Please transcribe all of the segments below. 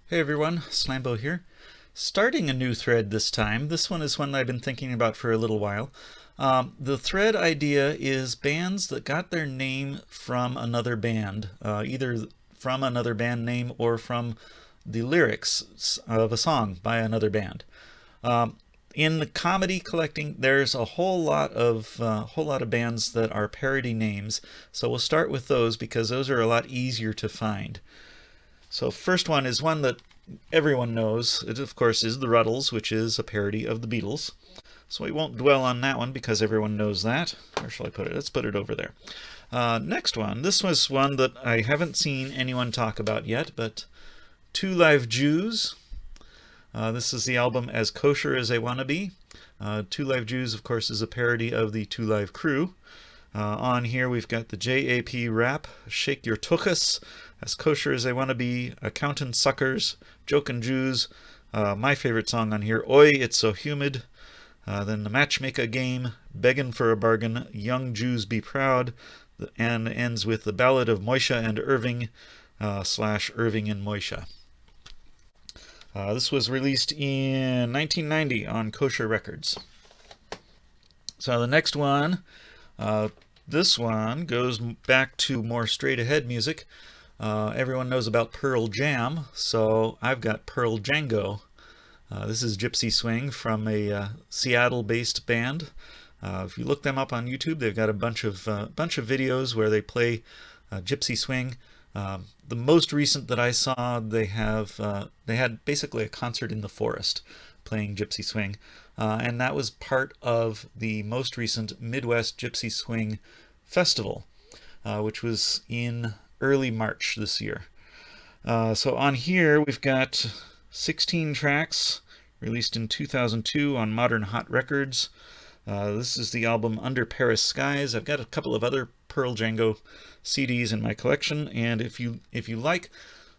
Hey everyone, Slambo here. Starting a new thread this time. This one is one I've been thinking about for a little while. The thread idea is bands that got their name from another band, either from another band name or from the lyrics of a song by another band. In the comedy collecting, there's a whole lot of bands that are parody names. So we'll start with those because those are a lot easier to find. So first one is one that everyone knows. It, of course, is the Ruddles, which is a parody of the Beatles. So we won't dwell on that one because everyone knows that. Where shall I put it? Let's put it over there. Next one. This was one that I haven't seen anyone talk about yet, but Two Live Jews. This is the album As Kosher as They Wanna Be. Two Live Jews, of course, is a parody of the Two Live Crew. On here we've got the JAP rap, Shake Your Tuchus, As Kosher as They Wanna Be, Accountant Suckers, Jokin' Jews, my favorite song on here, Oi, It's So Humid, then the Matchmaker Game, Beggin' for a Bargain, Young Jews Be Proud, and ends with the Ballad of Moishe and Irving, / Irving and Moishe. This was released in 1990 on Kosher Records. So the next one, this one goes back to more straight-ahead music. Everyone knows about Pearl Jam, so I've got Pearl Django. This is Gypsy Swing from a Seattle-based band. If you look them up on YouTube, they've got a bunch of videos where they play Gypsy Swing. The most recent that I saw, they had basically a concert in the forest playing Gypsy Swing. And that was part of the most recent Midwest Gypsy Swing Festival, which was in early March this year. So on here we've got 16 tracks released in 2002 on Modern Hot Records. This is the album Under Paris Skies. I've got a couple of other Pearl Django CDs in my collection, and if you like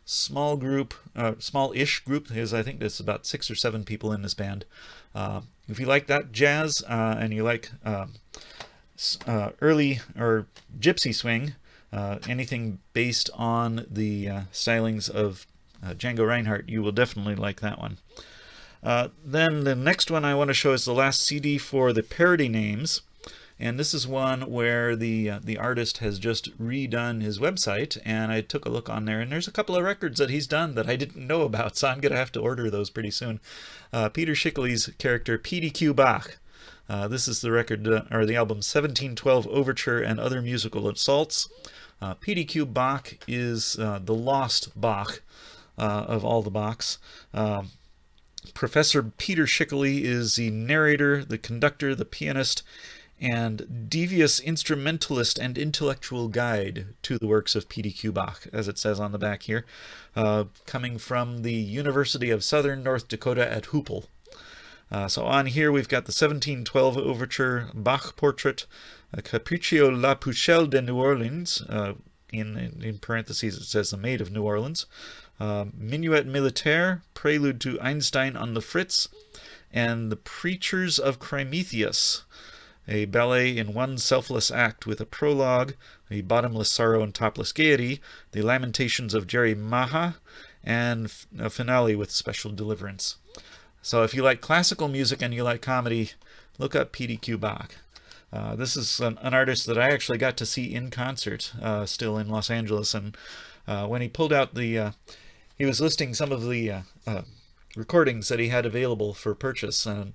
small-ish group, because I think there's about 6 or 7 people in this band. If you like that jazz and you like early or gypsy swing, anything based on the stylings of Django Reinhardt, you will definitely like that one. Then the next one I want to show is the last CD for the parody names. And this is one where the artist has just redone his website, and I took a look on there, and there's a couple of records that he's done that I didn't know about, so I'm going to have to order those pretty soon. Peter Schickley's character PDQ Bach. This is the record, or the album 1712 Overture and Other Musical Assaults. PDQ Bach is the lost Bach of all the Bachs. Professor Peter Schickley is the narrator, the conductor, the pianist, and devious instrumentalist and intellectual guide to the works of PDQ Bach, as it says on the back here, coming from the University of Southern North Dakota at Hoople. So on here we've got the 1712 Overture, Bach Portrait, Capriccio La Pucelle de New Orleans, in parentheses it says the Maid of New Orleans, Minuet Militaire, Prelude to Einstein on the Fritz, and The Preachers of Crimetheus, a ballet in one selfless act with a prologue, a bottomless sorrow and topless gaiety, the Lamentations of Jerry Maha, and a finale with special deliverance. So if you like classical music and you like comedy, look up PDQ Bach. This is an artist that I actually got to see in concert, still in Los Angeles, and when he pulled out he was listing some of the recordings that he had available for purchase, and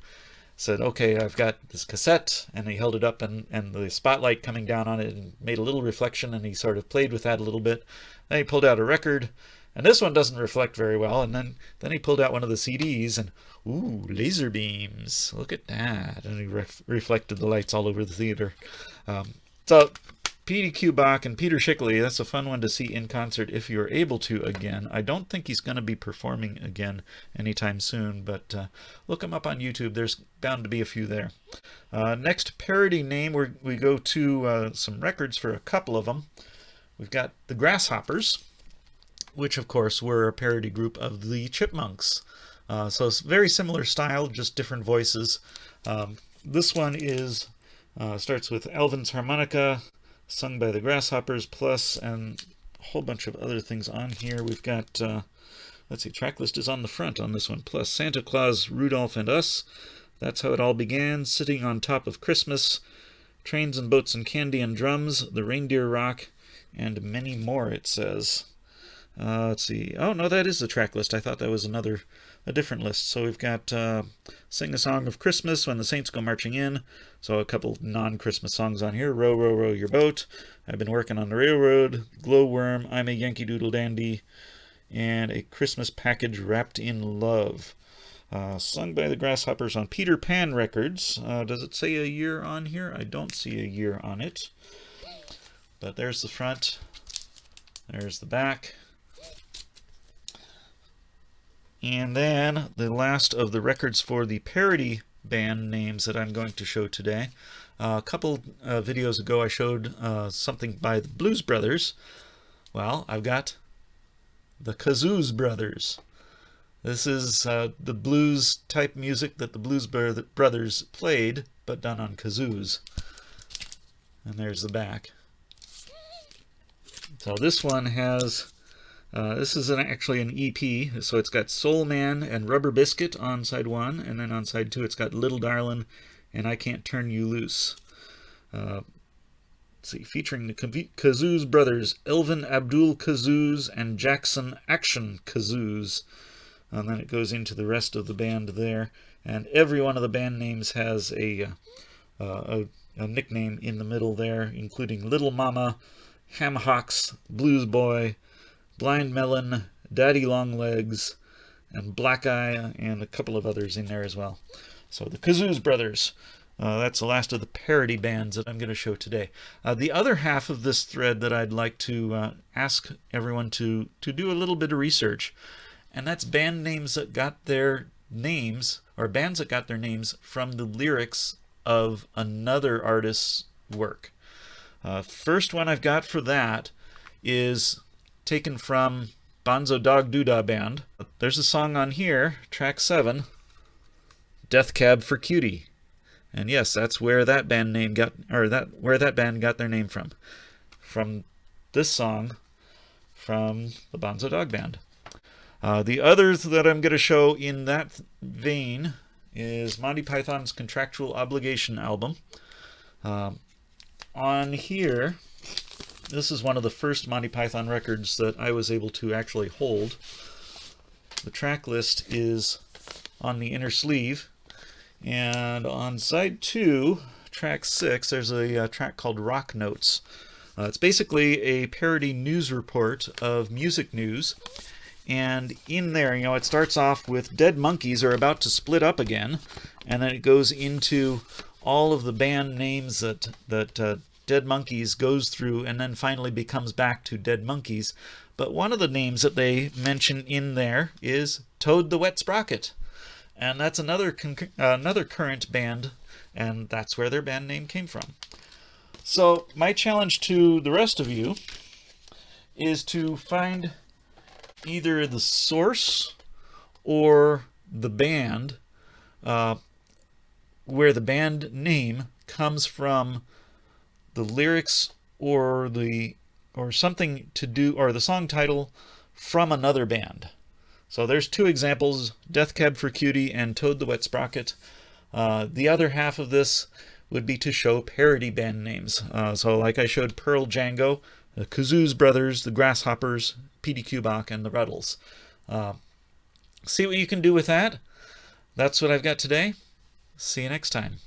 said, okay, I've got this cassette, and he held it up, and the spotlight coming down on it and made a little reflection, and he sort of played with that a little bit. Then he pulled out a record, and this one doesn't reflect very well, and then he pulled out one of the CDs, and ooh, laser beams, look at that, and he reflected the lights all over the theater. So PDQ Bach and Peter Schickley, that's a fun one to see in concert if you're able to again. I don't think he's going to be performing again anytime soon, but look him up on YouTube. There's bound to be a few there. Next parody name, we go to some records for a couple of them. We've got the Grasshoppers, which of course were a parody group of the Chipmunks. So it's very similar style, just different voices. This one starts with Alvin's harmonica, sung by the Grasshoppers, plus and a whole bunch of other things on here. We've got let's see, track list is on the front on this one, plus Santa Claus, Rudolph, and Us. That's How It All Began, Sitting on Top of Christmas, Trains and Boats and Candy and Drums, The Reindeer Rock, and many more, it says. Let's see. Oh, no, that is the track list. I thought that was a different list. So we've got Sing a Song of Christmas, When the Saints Go Marching In. So a couple non-Christmas songs on here. Row, Row, Row Your Boat. I've Been Working on the Railroad. Glowworm, I'm a Yankee Doodle Dandy. And A Christmas Package Wrapped in Love. Sung by the Grasshoppers on Peter Pan Records. Does it say a year on here? I don't see a year on it. But there's the front. There's the back. And then the last of the records for the parody band names that I'm going to show today. A couple videos ago I showed something by the Blues Brothers. Well, I've got the Kazoos Brothers. This is the blues type music that the Blues Brothers played, but done on kazoos. And there's the back. So this one has, this is actually an EP, so it's got Soul Man and Rubber Biscuit on side 1, and then on side 2 it's got Little Darlin' and I Can't Turn You Loose. Let's see, featuring the Kazoos Brothers, Elvin Abdul Kazoos and Jackson Action Kazoos. And then it goes into the rest of the band there, and every one of the band names has a nickname in the middle there, including Little Mama, Ham Hocks, Blues Boy, Blind Melon, Daddy Longlegs, and Black Eye, and a couple of others in there as well. So the Kazoos Brothers. That's the last of the parody bands that I'm going to show today. The other half of this thread that I'd like to ask everyone to do a little bit of research, and that's band names that got their names, or bands that got their names from the lyrics of another artist's work. First one I've got for that is taken from Bonzo Dog Doodah Band. There's a song on here, track 7, Death Cab for Cutie. And yes, that's where that band name got, or where that band got their name from. From this song from the Bonzo Dog Band. The others that I'm going to show in that vein is Monty Python's Contractual Obligation album. On here, this is one of the first Monty Python records that I was able to actually hold. The track list is on the inner sleeve. And on side 2, track 6, there's a track called Rock Notes. It's basically a parody news report of music news. And in there, it starts off with Dead Monkeys are about to split up again, and then it goes into all of the band names that Dead Monkeys goes through, and then finally becomes back to Dead Monkeys. But one of the names that they mention in there is Toad the Wet Sprocket, and that's another current band, and that's where their band name came from. So my challenge to the rest of you is to find either the source or the band where the band name comes from, the lyrics or something to do, or the song title from another band. So there's 2 examples, Death Cab for Cutie and Toad the Wet Sprocket. The other half of this would be to show parody band names. So like I showed Pearl Django, the Kazoos Brothers, the Grasshoppers, P.D. Kubach, and the Ruddles. See what you can do with that. That's what I've got today. See you next time.